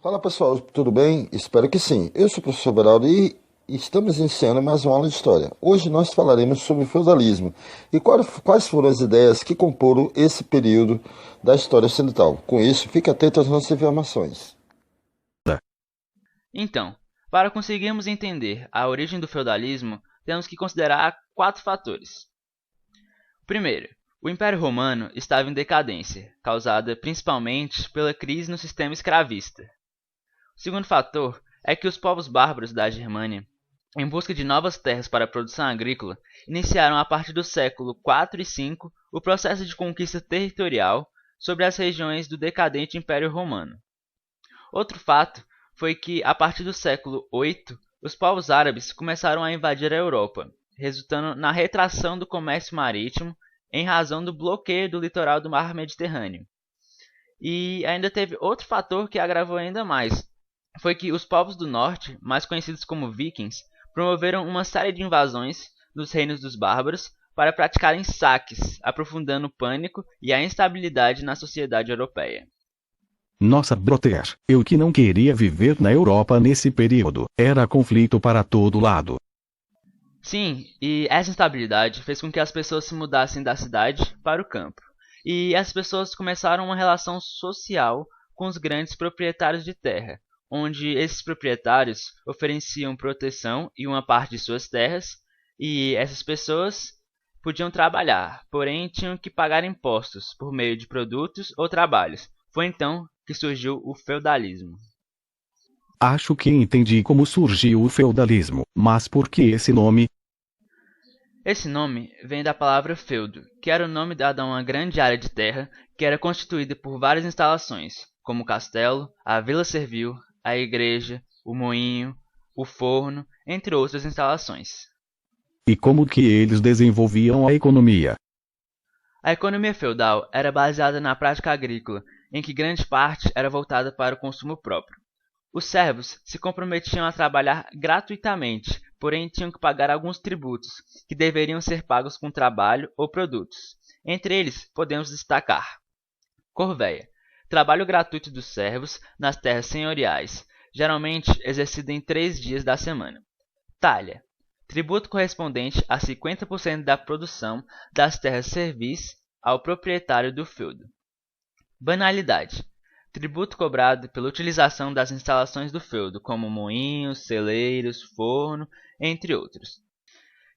Fala pessoal, tudo bem? Espero que sim. Eu sou o professor Beraldo e estamos iniciando mais uma aula de história. Hoje nós falaremos sobre o feudalismo e quais foram as ideias que comporam esse período da história ocidental. Com isso, fique atento às nossas informações. Então, para conseguirmos entender a origem do feudalismo, temos que considerar 4 fatores. Primeiro, o Império Romano estava em decadência, causada principalmente pela crise no sistema escravista. O segundo fator é que os povos bárbaros da Germânia, em busca de novas terras para a produção agrícola, iniciaram a partir do século IV e V o processo de conquista territorial sobre as regiões do decadente Império Romano. Outro fato foi que, a partir do século VIII, os povos árabes começaram a invadir a Europa, resultando na retração do comércio marítimo em razão do bloqueio do litoral do Mar Mediterrâneo. E ainda teve outro fator que agravou ainda mais, foi que os povos do norte, mais conhecidos como vikings, promoveram uma série de invasões nos reinos dos bárbaros para praticarem saques, aprofundando o pânico e a instabilidade na sociedade europeia. Nossa, brother, eu que não queria viver na Europa nesse período. Era conflito para todo lado. Sim, e essa instabilidade fez com que as pessoas se mudassem da cidade para o campo. E as pessoas começaram uma relação social com os grandes proprietários de terra, onde esses proprietários ofereciam proteção e uma parte de suas terras, e essas pessoas podiam trabalhar, porém tinham que pagar impostos por meio de produtos ou trabalhos. Foi então que surgiu o feudalismo. Acho que entendi como surgiu o feudalismo, mas por que esse nome? Esse nome vem da palavra feudo, que era o nome dado a uma grande área de terra que era constituída por várias instalações, como o castelo, a vila servil, a igreja, o moinho, o forno, entre outras instalações. E como que eles desenvolviam a economia? A economia feudal era baseada na prática agrícola, em que grande parte era voltada para o consumo próprio. Os servos se comprometiam a trabalhar gratuitamente, porém tinham que pagar alguns tributos, que deveriam ser pagos com trabalho ou produtos. Entre eles, podemos destacar: corvéia, trabalho gratuito dos servos nas terras senhoriais, geralmente exercido em 3 dias da semana. Talha, tributo correspondente a 50% da produção das terras servis ao proprietário do feudo. Banalidade, tributo cobrado pela utilização das instalações do feudo, como moinhos, celeiros, forno, entre outros.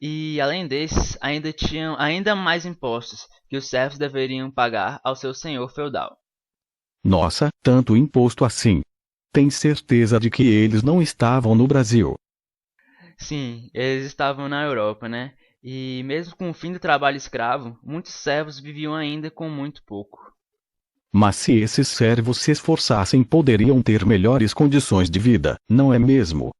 E, além desses, ainda tinham ainda mais impostos que os servos deveriam pagar ao seu senhor feudal. Nossa, tanto imposto assim. Tem certeza de que eles não estavam no Brasil? Sim, eles estavam na Europa, né? E mesmo com o fim do trabalho escravo, muitos servos viviam ainda com muito pouco. Mas se esses servos se esforçassem, poderiam ter melhores condições de vida, não é mesmo?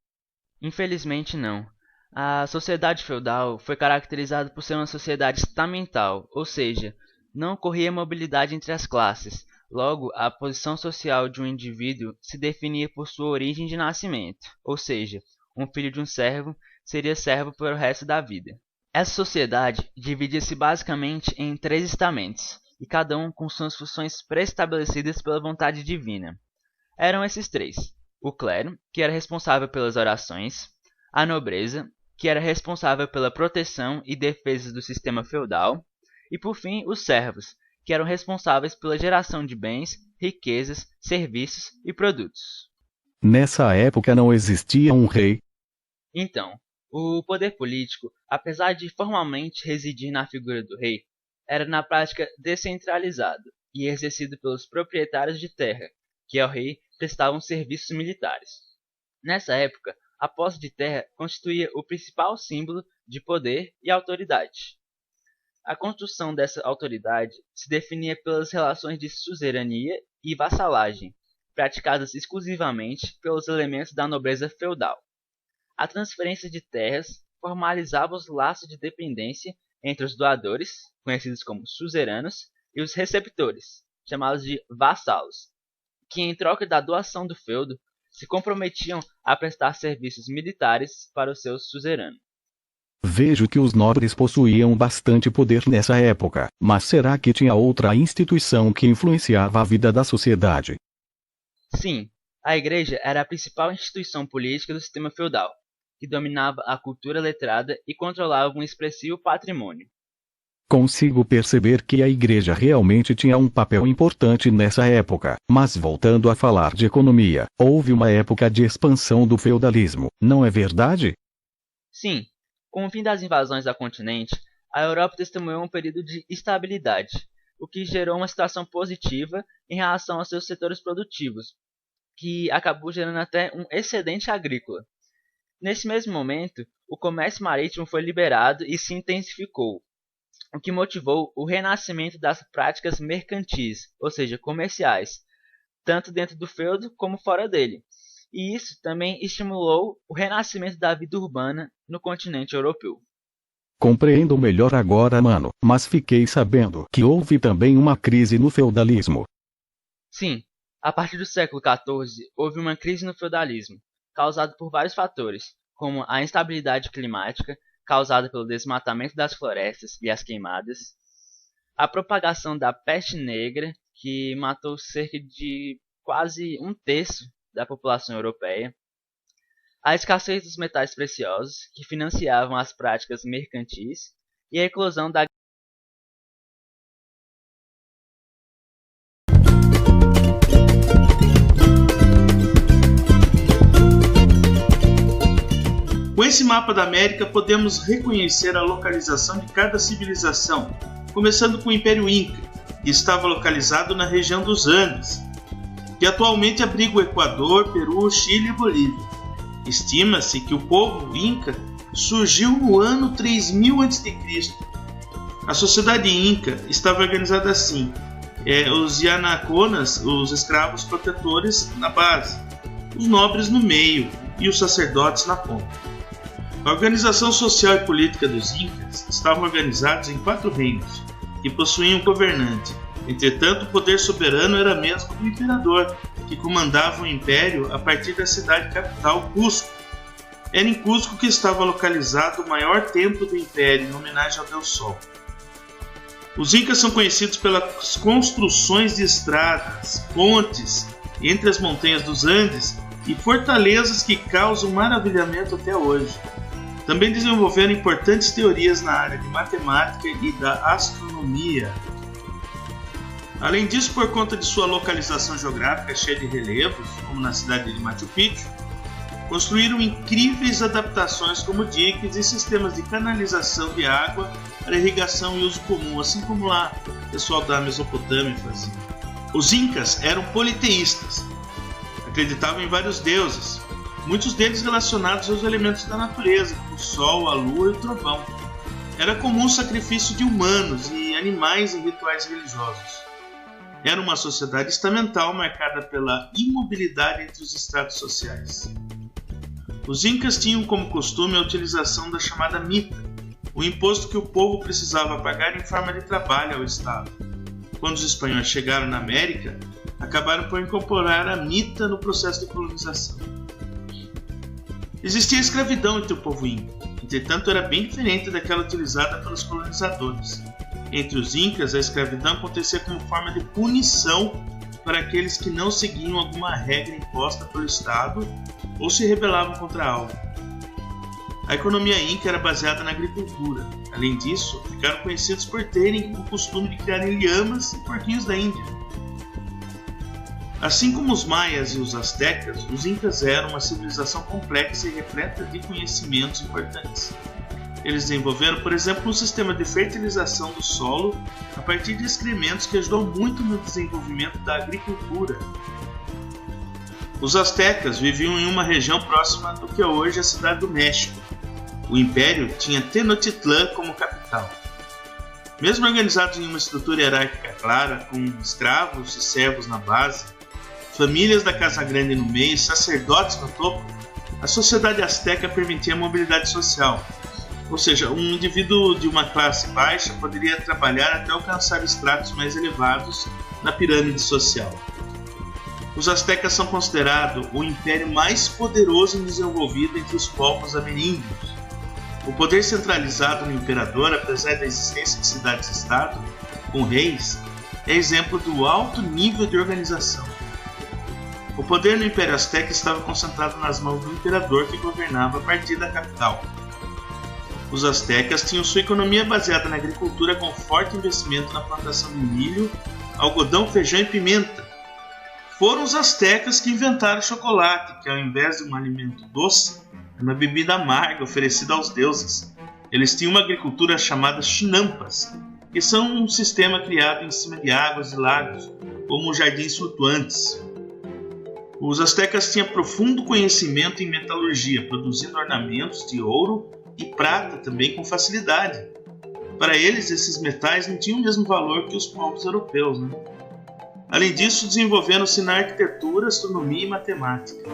Infelizmente não. A sociedade feudal foi caracterizada por ser uma sociedade estamental, ou seja, não ocorria mobilidade entre as classes. Logo, a posição social de um indivíduo se definia por sua origem de nascimento, ou seja, um filho de um servo seria servo para o resto da vida. Essa sociedade dividia-se basicamente em 3 estamentos, e cada um com suas funções pré-estabelecidas pela vontade divina. Eram esses 3: o clero, que era responsável pelas orações; a nobreza, que era responsável pela proteção e defesa do sistema feudal; e, por fim, os servos, que eram responsáveis pela geração de bens, riquezas, serviços e produtos. Nessa época não existia um rei? Então, o poder político, apesar de formalmente residir na figura do rei, era na prática descentralizado e exercido pelos proprietários de terra, que ao rei prestavam serviços militares. Nessa época, a posse de terra constituía o principal símbolo de poder e autoridade. A construção dessa autoridade se definia pelas relações de suzerania e vassalagem, praticadas exclusivamente pelos elementos da nobreza feudal. A transferência de terras formalizava os laços de dependência entre os doadores, conhecidos como suzeranos, e os receptores, chamados de vassalos, que em troca da doação do feudo se comprometiam a prestar serviços militares para o seu suzerano. Vejo que os nobres possuíam bastante poder nessa época, mas será que tinha outra instituição que influenciava a vida da sociedade? Sim, A igreja era a principal instituição política do sistema feudal, que dominava a cultura letrada e controlava um expressivo patrimônio. Consigo perceber que a igreja realmente tinha um papel importante nessa época, mas voltando a falar de economia, houve uma época de expansão do feudalismo, não é verdade? Sim, com o fim das invasões ao continente, a Europa testemunhou um período de estabilidade, o que gerou uma situação positiva em relação aos seus setores produtivos, que acabou gerando até um excedente agrícola. Nesse mesmo momento, o comércio marítimo foi liberado e se intensificou, o que motivou o renascimento das práticas mercantis, ou seja, comerciais, tanto dentro do feudo como fora dele. E isso também estimulou o renascimento da vida urbana no continente europeu. Compreendo melhor agora, mano, mas fiquei sabendo que houve também uma crise no feudalismo. Sim, a partir do século XIV houve uma crise no feudalismo, causada por vários fatores, como a instabilidade climática, causada pelo desmatamento das florestas e as queimadas, a propagação da peste negra, que matou cerca de quase um terço da população europeia, a escassez dos metais preciosos, que financiavam as práticas mercantis, e a eclosão da Com esse mapa da América, podemos reconhecer a localização de cada civilização, começando com o Império Inca, que estava localizado na região dos Andes, que atualmente abriga o Equador, Peru, Chile e Bolívia. Estima-se que o povo Inca surgiu no ano 3000 a.C. A sociedade Inca estava organizada assim: os Yanaconas, os escravos protetores, na base, os nobres no meio e os sacerdotes na ponta. A organização social e política dos Incas estavam organizados em 4 reinos, que possuíam um governante. Entretanto, o poder soberano era mesmo do imperador, que comandava o império a partir da cidade capital, Cusco. Era em Cusco que estava localizado o maior templo do império, em homenagem ao Deus Sol. Os Incas são conhecidos pelas construções de estradas, pontes entre as montanhas dos Andes e fortalezas que causam maravilhamento até hoje. Também desenvolveram importantes teorias na área de matemática e da astronomia. Além disso, por conta de sua localização geográfica cheia de relevos, como na cidade de Machu Picchu, construíram incríveis adaptações como diques e sistemas de canalização de água para irrigação e uso comum, assim como lá o pessoal da Mesopotâmia fazia. Os Incas eram politeístas, acreditavam em vários deuses, muitos deles relacionados aos elementos da natureza, como o sol, a lua e o trovão. Era comum o sacrifício de humanos e animais em rituais religiosos. Era uma sociedade estamental marcada pela imobilidade entre os estratos sociais. Os Incas tinham como costume a utilização da chamada mita, o imposto que o povo precisava pagar em forma de trabalho ao Estado. Quando os espanhóis chegaram na América, acabaram por incorporar a mita no processo de colonização. Existia escravidão entre o povo Inca, entretanto era bem diferente daquela utilizada pelos colonizadores. Entre os Incas, a escravidão acontecia como forma de punição para aqueles que não seguiam alguma regra imposta pelo Estado ou se rebelavam contra algo. A economia Inca era baseada na agricultura. Além disso, ficaram conhecidos por terem o costume de criarem lhamas e porquinhos da Índia. Assim como os maias e os astecas, os Incas eram uma civilização complexa e repleta de conhecimentos importantes. Eles desenvolveram, por exemplo, um sistema de fertilização do solo a partir de excrementos que ajudou muito no desenvolvimento da agricultura. Os astecas viviam em uma região próxima do que é hoje a cidade do México. O império tinha Tenochtitlán como capital. Mesmo organizados em uma estrutura hierárquica clara, com escravos e servos na base, famílias da Casa Grande no meio e sacerdotes no topo, a sociedade asteca permitia a mobilidade social. Ou seja, um indivíduo de uma classe baixa poderia trabalhar até alcançar estratos mais elevados na pirâmide social. Os astecas são considerados o império mais poderoso e desenvolvido entre os povos ameríndios. O poder centralizado no imperador, apesar da existência de cidades-estado, com reis, é exemplo do alto nível de organização. O poder no Império Azteca estava concentrado nas mãos do imperador que governava a partir da capital. Os aztecas tinham sua economia baseada na agricultura com forte investimento na plantação de milho, algodão, feijão e pimenta. Foram os aztecas que inventaram o chocolate, que ao invés de um alimento doce, é uma bebida amarga oferecida aos deuses. Eles tinham uma agricultura chamada chinampas, que são um sistema criado em cima de águas e lagos, como jardins flutuantes. Os aztecas tinham profundo conhecimento em metalurgia, produzindo ornamentos de ouro e prata também com facilidade. Para eles, esses metais não tinham o mesmo valor que os povos europeus, né? Além disso, desenvolveram-se na arquitetura, astronomia e matemática.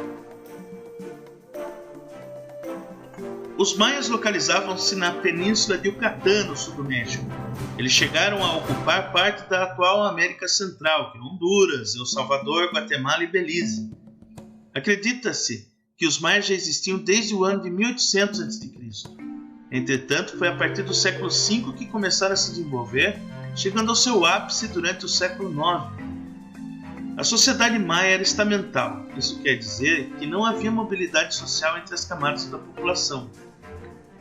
Os maias localizavam-se na península de Yucatán, no sul do México. Eles chegaram a ocupar parte da atual América Central, que é Honduras, El Salvador, Guatemala e Belize. Acredita-se que os maias já existiam desde o ano de 1800 a.C. Entretanto, foi a partir do século V que começaram a se desenvolver, chegando ao seu ápice durante o século IX. A sociedade maia era estamental, isso quer dizer que não havia mobilidade social entre as camadas da população.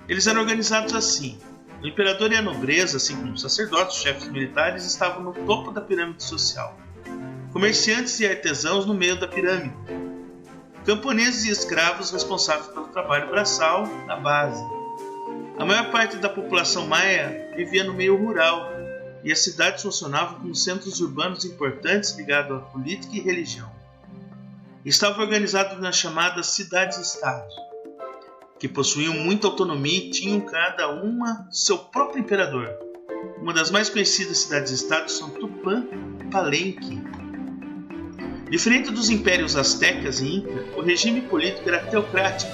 Eles eram organizados assim: o imperador e a nobreza, assim como os sacerdotes, chefes militares, estavam no topo da pirâmide social. Comerciantes e artesãos no meio da pirâmide. Camponeses e escravos responsáveis pelo trabalho braçal na base. A maior parte da população maia vivia no meio rural, e as cidades funcionavam como centros urbanos importantes ligados à política e religião. Estavam organizados nas chamadas cidades-estado, que possuíam muita autonomia e tinham cada uma seu próprio imperador. Uma das mais conhecidas cidades-estados são Tupã e Palenque. Diferente dos impérios astecas e inca, o regime político era teocrático,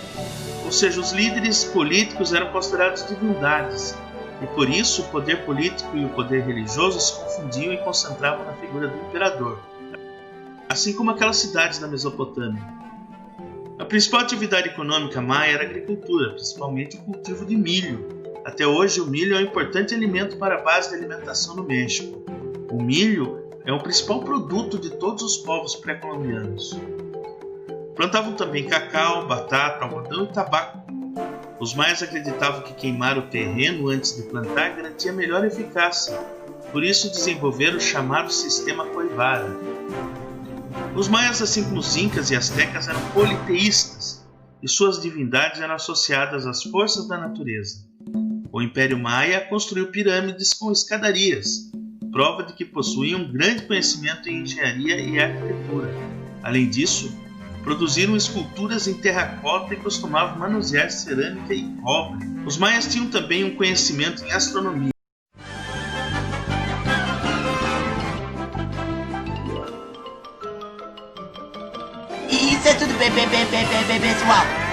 ou seja, os líderes políticos eram considerados divindades, e por isso o poder político e o poder religioso se confundiam e concentravam na figura do imperador, assim como aquelas cidades da Mesopotâmia. A principal atividade econômica maia era a agricultura, principalmente o cultivo de milho. Até hoje, o milho é um importante alimento para a base de alimentação no México. O milho é o principal produto de todos os povos pré-colombianos. Plantavam também cacau, batata, algodão e tabaco. Os maias acreditavam que queimar o terreno antes de plantar garantia melhor eficácia, por isso desenvolveram o chamado sistema Coivara. Os maias, assim como os incas e astecas, eram politeístas, e suas divindades eram associadas às forças da natureza. O Império Maia construiu pirâmides com escadarias, prova de que possuíam um grande conhecimento em engenharia e arquitetura. Além disso, produziram esculturas em terracota e costumavam manusear cerâmica e cobre. Os maias tinham também um conhecimento em astronomia. Isso é tudo bem, pessoal.